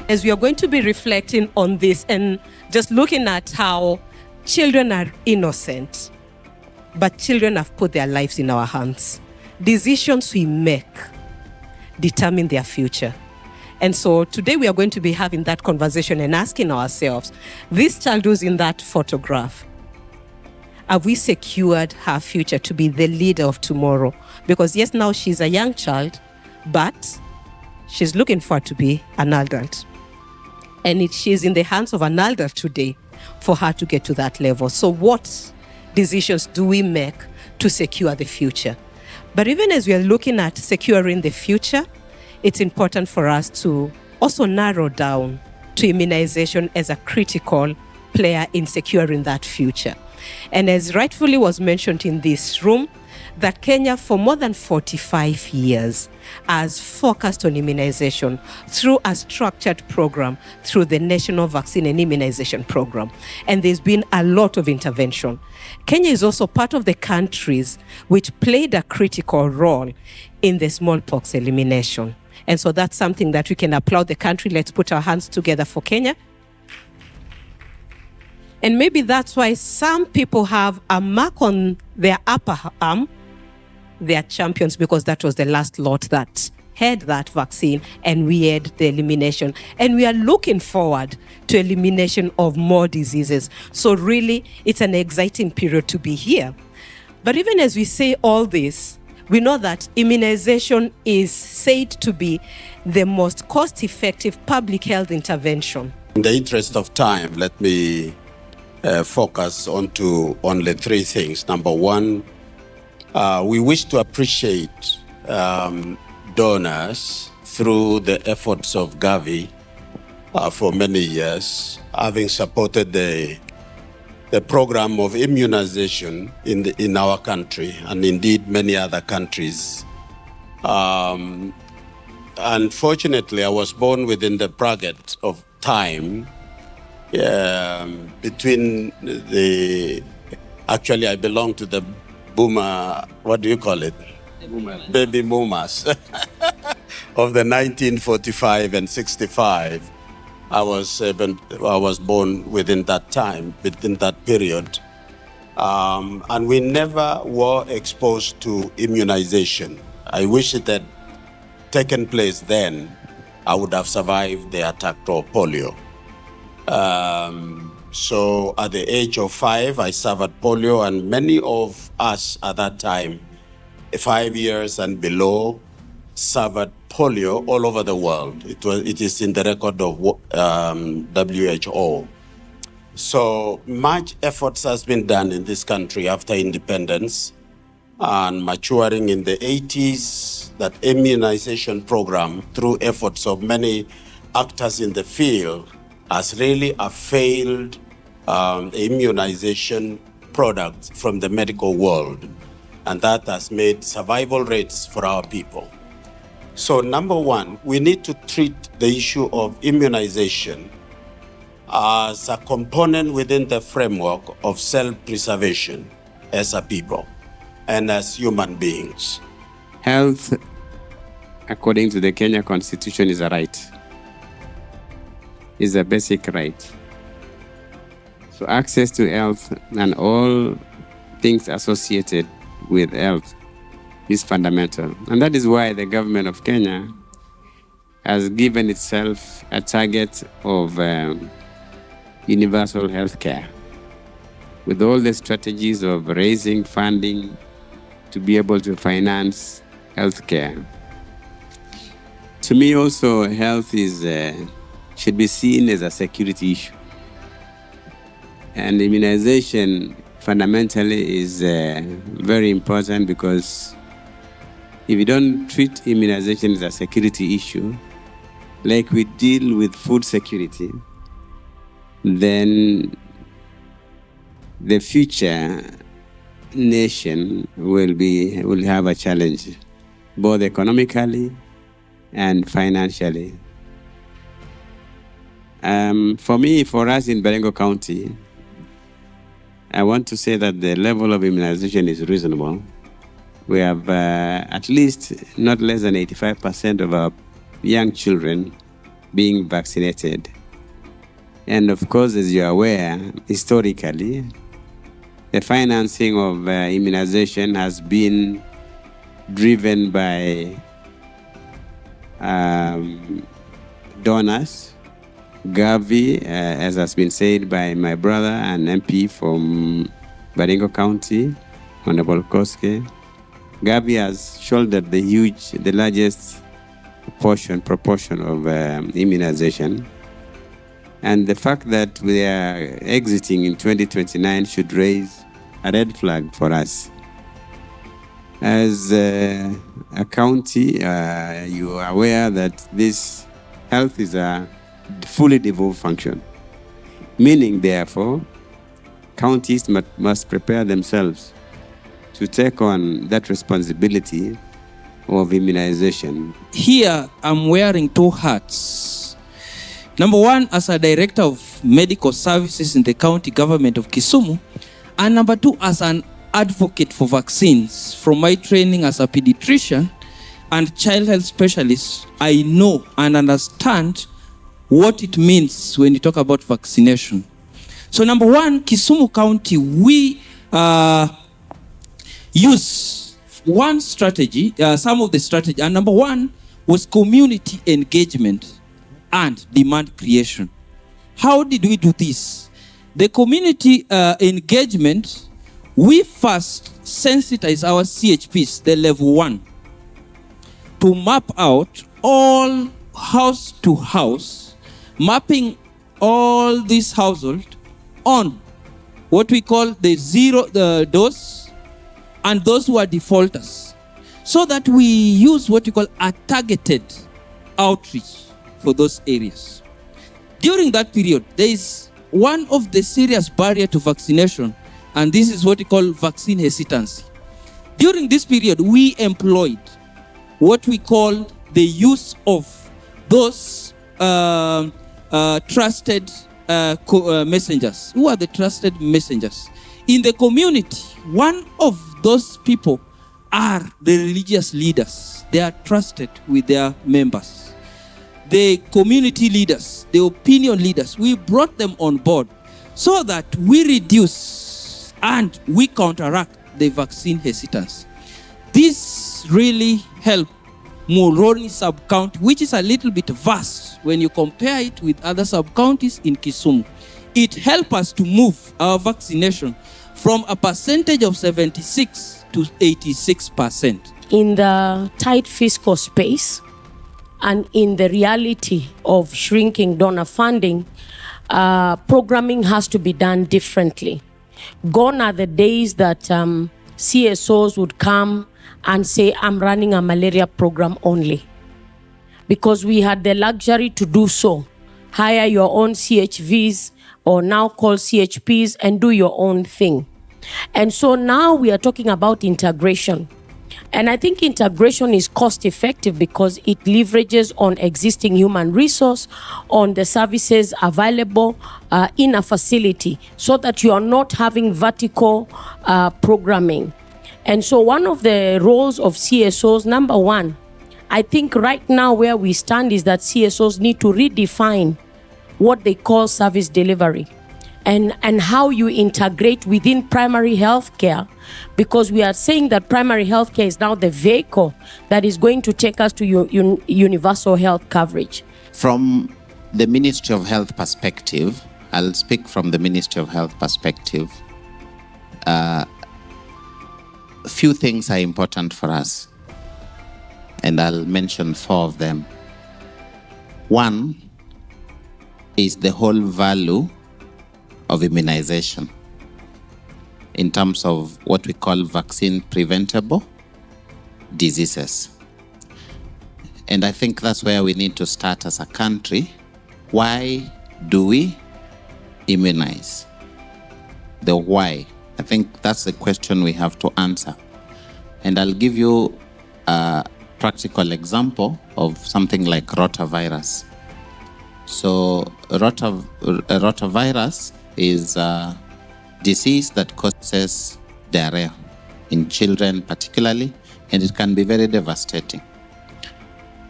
As we are going to be reflecting on this and just looking at how children are innocent, but children have put their lives in our hands. Decisions we make determine their future. And so today we are going to be having that conversation and asking ourselves, this child who's in that photograph, have we secured her future to be the leader of tomorrow? Because yes, now she's a young child, but she's looking forward to be an adult. And she's in the hands of an adult today for her to get to that level. So what decisions do we make to secure the future? But even as we are looking at securing the future, it's important for us to also narrow down to immunization as a critical player in securing that future. And as rightfully was mentioned in this room, that Kenya for more than 45 years has focused on immunization through a structured program through the National Vaccine and Immunization Program. And there's been a lot of intervention. Kenya is also part of the countries which played a critical role in the smallpox elimination. And so that's something that we can applaud the country. Let's put our hands together for Kenya. And maybe that's why some people have a mark on their upper arm. They are champions because that was the last lot that had that vaccine and we had the elimination. And we are looking forward to elimination of more diseases. So really, it's an exciting period to be here. But even as we say all this, we know that immunization is said to be the most cost-effective public health intervention. In the interest of time, let me focus onto only three things. Number one, we wish to appreciate donors through the efforts of Gavi for many years, having supported the program of immunization in our country and indeed many other countries. Unfortunately, I was born within the bracket of time between actually I belong to the boomer, what do you call it? Baby boomers of the 1945 and 65. I was born within that time, within that period. And we never were exposed to immunization. I wish it had taken place then. I would have survived the attack of polio. So at the age of 5, I suffered polio, and many of us at that time, 5 years and below, suffered polio all over the world. It is in the record of WHO. So much efforts has been done in this country after independence and maturing in the 80s. That immunization program, through efforts of many actors in the field, has really a failed immunization product from the medical world. And that has made survival rates for our people. So number one, we need to treat the issue of immunization as a component within the framework of self-preservation as a people and as human beings. Health, according to the Kenya Constitution, is a right. Is a basic right. So access to health and all things associated with health is fundamental. And that is why the government of Kenya has given itself a target of universal health care, with all the strategies of raising funding to be able to finance health care. To me also, health should be seen as a security issue. And immunization fundamentally is very important, because if you don't treat immunization as a security issue, like we deal with food security, then the future nation will have a challenge, both economically and financially. For us in Baringo County, I want to say that the level of immunization is reasonable. We have at least not less than 85% of our young children being vaccinated. And of course, as you're aware, historically, the financing of immunization has been driven by donors. Gavi, as has been said by my brother and MP from Baringo County, Honorable Koske, Gavi has shouldered the largest proportion of immunization. And the fact that we are exiting in 2029 should raise a red flag for us. As a county, you are aware that this health is a fully devolved function, meaning, therefore, counties must prepare themselves to take on that responsibility of immunization. Here, I'm wearing two hats. Number one, as a director of medical services in the county government of Kisumu, and number two, as an advocate for vaccines. From my training as a pediatrician and child health specialist, I know and understand what it means when you talk about vaccination. So number one, Kisumu County, we use one strategy, some of the strategy, and number one was community engagement and demand creation. How did we do this? The community engagement, we first sensitize our CHPs, the level 1, to map out all house to house, mapping all these households on what we call the dose and those who are defaulters, so that we use what we call a targeted outreach for those areas. During that period, there is one of the serious barrier to vaccination, and this is what we call vaccine hesitancy. During this period, we employed what we call the use of those trusted messengers. Who are the trusted messengers? In the community, one of those people are the religious leaders. They are trusted with their members. The community leaders, the opinion leaders, we brought them on board so that we reduce and we counteract the vaccine hesitance. This really helped Muhoroni sub-county, which is a little bit vast when you compare it with other sub-counties in Kisumu. It helped us to move our vaccination from a percentage of 76 to 86%. In the tight fiscal space and in the reality of shrinking donor funding, programming has to be done differently. Gone are the days that CSOs would come and say, I'm running a malaria program only. Because we had the luxury to do so. Hire your own CHVs, or now called CHPs, and do your own thing. And so now we are talking about integration. And I think integration is cost effective because it leverages on existing human resource, on the services available in a facility, so that you are not having vertical programming. And so one of the roles of CSOs, number one, I think right now where we stand is that CSOs need to redefine what they call service delivery and how you integrate within primary health care, because we are saying that primary health care is now the vehicle that is going to take us to universal health coverage. From the Ministry of Health perspective, I'll speak from the Ministry of Health perspective. Few things are important for us, and I'll mention 4 of them. One is the whole value of immunization in terms of what we call vaccine preventable diseases. And I think that's where we need to start as a country. Why do we immunize? The why. I think that's the question we have to answer. And I'll give you a practical example of something like rotavirus. So rotavirus is a disease that causes diarrhea in children particularly, and it can be very devastating.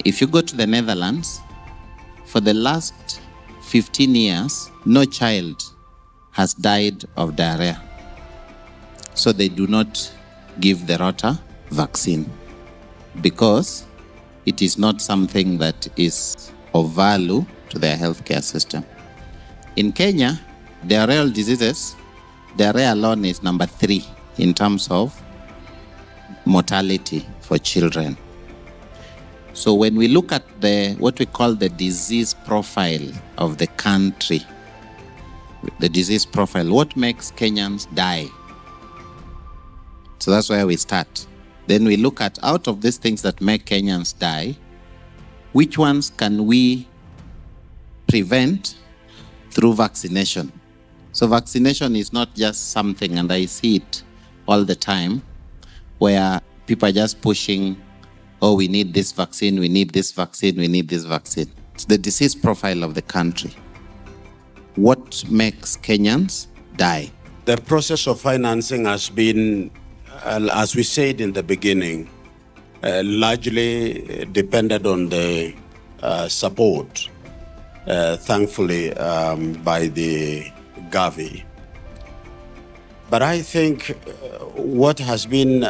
If you go to the Netherlands, for the last 15 years, no child has died of diarrhea. So they do not give the rota vaccine because it is not something that is of value to their healthcare system. In Kenya, diarrheal diseases, diarrhea alone is number 3 in terms of mortality for children. So when we look at what we call the disease profile of the country, the disease profile, what makes Kenyans die? So that's where we start. Then we look at, out of these things that make Kenyans die, which ones can we prevent through vaccination? So vaccination is not just something, and I see it all the time, where people are just pushing, oh, we need this vaccine, we need this vaccine, we need this vaccine. It's the disease profile of the country. What makes Kenyans die? The process of financing has been, as we said in the beginning, largely depended on the support, thankfully, by the Gavi. But I think what has been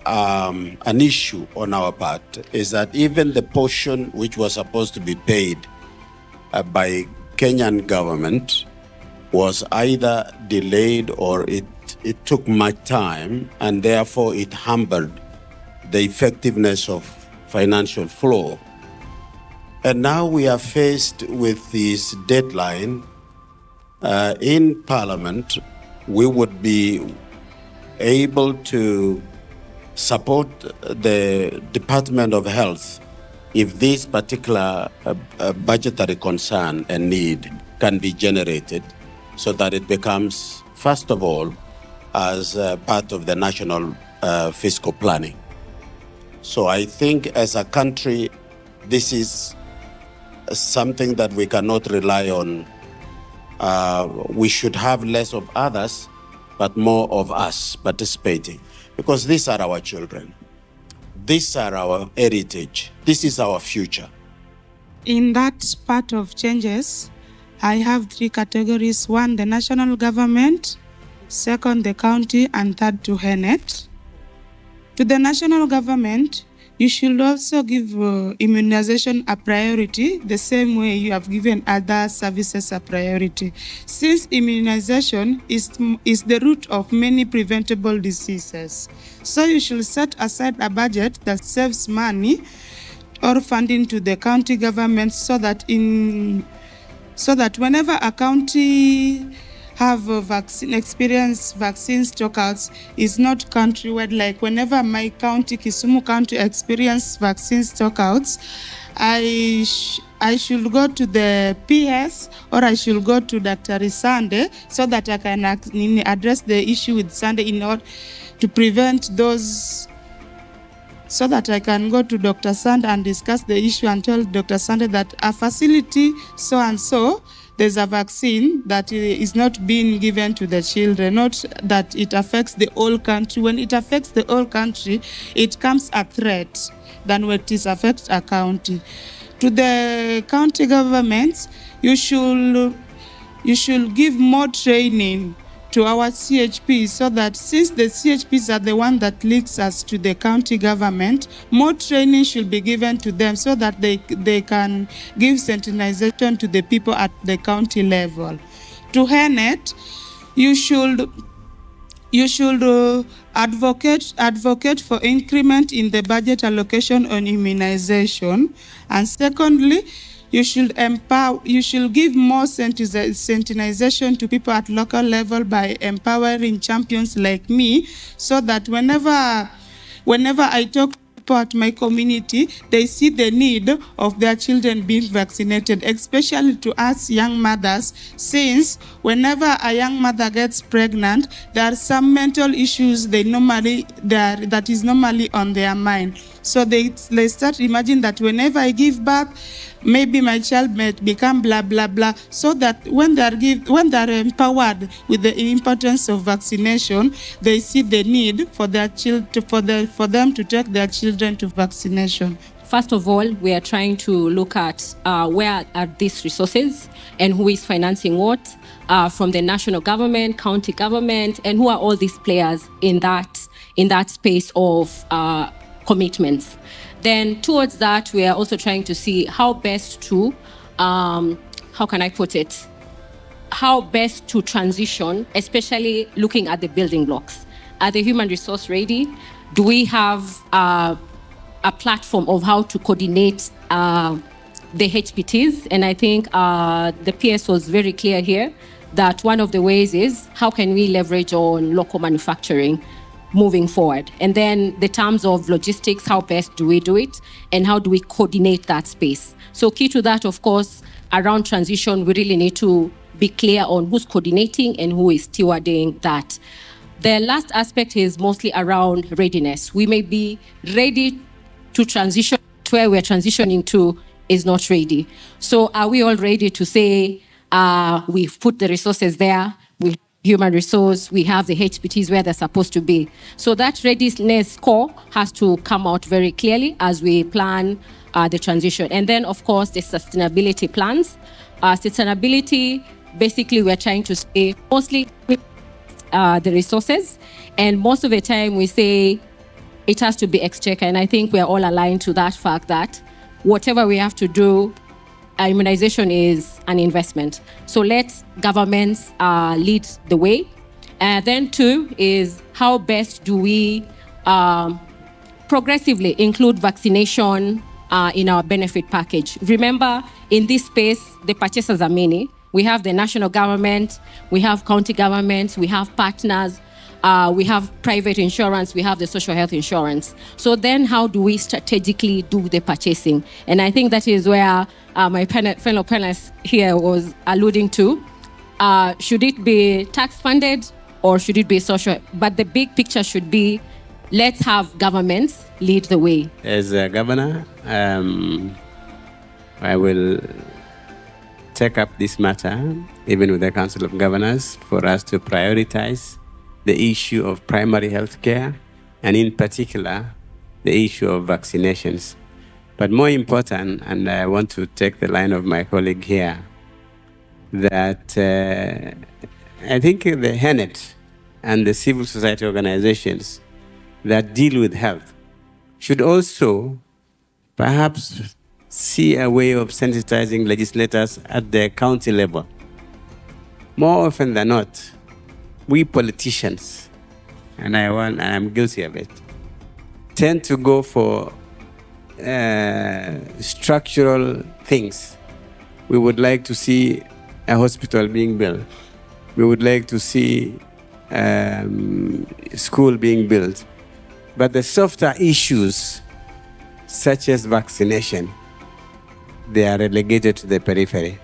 an issue on our part is that even the portion which was supposed to be paid by Kenyan government was either delayed or it took much time, and therefore it hampered the effectiveness of financial flow. And now we are faced with this deadline in Parliament. We would be able to support the Department of Health if this particular budgetary concern and need can be generated so that it becomes, first of all, as part of the national fiscal planning. So I think as a country, this is something that we cannot rely on. We should have less of others, but more of us participating, because these are our children. These are our heritage. This is our future. In that part of changes, I have 3 categories. 1, the national government, 2nd, the county, and 3rd, to HENNET. To the national government, you should also give immunization a priority, the same way you have given other services a priority, since immunization is the root of many preventable diseases. So you should set aside a budget that saves money or funding to the county government so that whenever a county have experience vaccine stockouts is not countrywide. Like whenever my county, Kisumu County, experience vaccine stockouts, I should go to the PS or I should go to Dr. Sunday so that I can address the issue with Sunday in order to prevent those, so that I can go to Dr. Sunday and discuss the issue and tell Dr. Sunday that a facility so and so, there's a vaccine that is not being given to the children, not that it affects the whole country. When it affects the whole country, it comes a threat than when it affects a county. To the county governments, you should give more training to our CHPs so that since the CHPs are the one that links us to the county government, more training should be given to them so that they can give sensitization to the people at the county level. To HENNET, you should advocate for increment in the budget allocation on immunization. And secondly, you should give more sensitization to people at local level by empowering champions like me, so that whenever I talk at my community, they see the need of their children being vaccinated, especially to us young mothers, since whenever a young mother gets pregnant, there are some mental issues that is normally on their mind. So they start imagining that whenever I give birth, maybe my child may become blah blah blah. So that when they are empowered with the importance of vaccination, they see the need for their for them to take their children to vaccination. First of all, we are trying to look at where are these resources and who is financing what from the national government, county government, and who are all these players in that space of commitments. Then towards that, we are also trying to see how best to, how can I put it? How best to transition, especially looking at the building blocks. Are the human resource ready? Do we have a platform of how to coordinate the HPTs? And I think the PS was very clear here that one of the ways is how can we leverage on local manufacturing moving forward? And then the terms of logistics, how best do we do it? And how do we coordinate that space? So key to that, of course, around transition, we really need to be clear on who's coordinating and who is stewarding that. The last aspect is mostly around readiness. We may be ready to transition to where we're transitioning to is not ready. So are we all ready to say we've put the resources there, we have human resource, we have the HPTs where they're supposed to be? So that readiness score has to come out very clearly as we plan the transition. And then, of course, the sustainability plans. Sustainability, basically, we're trying to say mostly the resources, and most of the time we say it has to be exchequer, and I think we're all aligned to that fact that whatever we have to do, immunization is an investment. So let governments lead the way. And then two is how best do we progressively include vaccination in our benefit package. Remember, in this space, the purchasers are many. We have the national government, we have county governments, we have partners, we have private insurance, we have the social health insurance. So then how do we strategically do the purchasing? And I think that is where my fellow panelists here was alluding to. Should it be tax funded or should it be social? But the big picture should be, let's have governments lead the way. As a governor, I will take up this matter, even with the Council of Governors, for us to prioritize the issue of primary health care, and in particular, the issue of vaccinations. But more important, and I want to take the line of my colleague here, that I think the HENNET and the civil society organizations that deal with health should also perhaps see a way of sensitizing legislators at the county level. More often than not, we politicians, and I'm guilty of it, tend to go for structural things. We would like to see a hospital being built. We would like to see school being built. But the softer issues, such as vaccination, they are relegated to the periphery.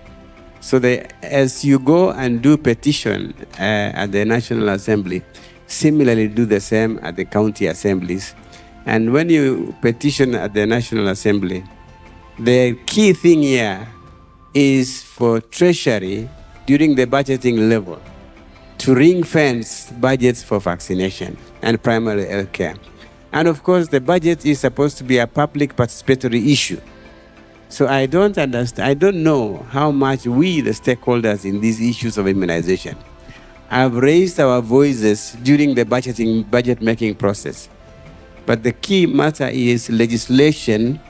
So as you go and do petition at the National Assembly, similarly do the same at the county assemblies. And when you petition at the National Assembly, the key thing here is for Treasury during the budgeting level to ring-fence budgets for vaccination and primary health care. And of course, the budget is supposed to be a public participatory issue. So I don't understand, I don't know how much we, the stakeholders in these issues of immunization, have raised our voices during the budget-making process. But the key matter is legislation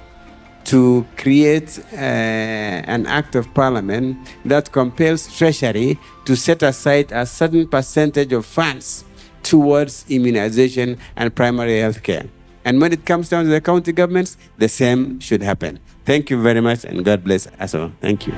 to create an act of parliament that compels Treasury to set aside a certain percentage of funds towards immunization and primary health care. And when it comes down to the county governments, the same should happen. Thank you very much, and God bless us all. Thank you.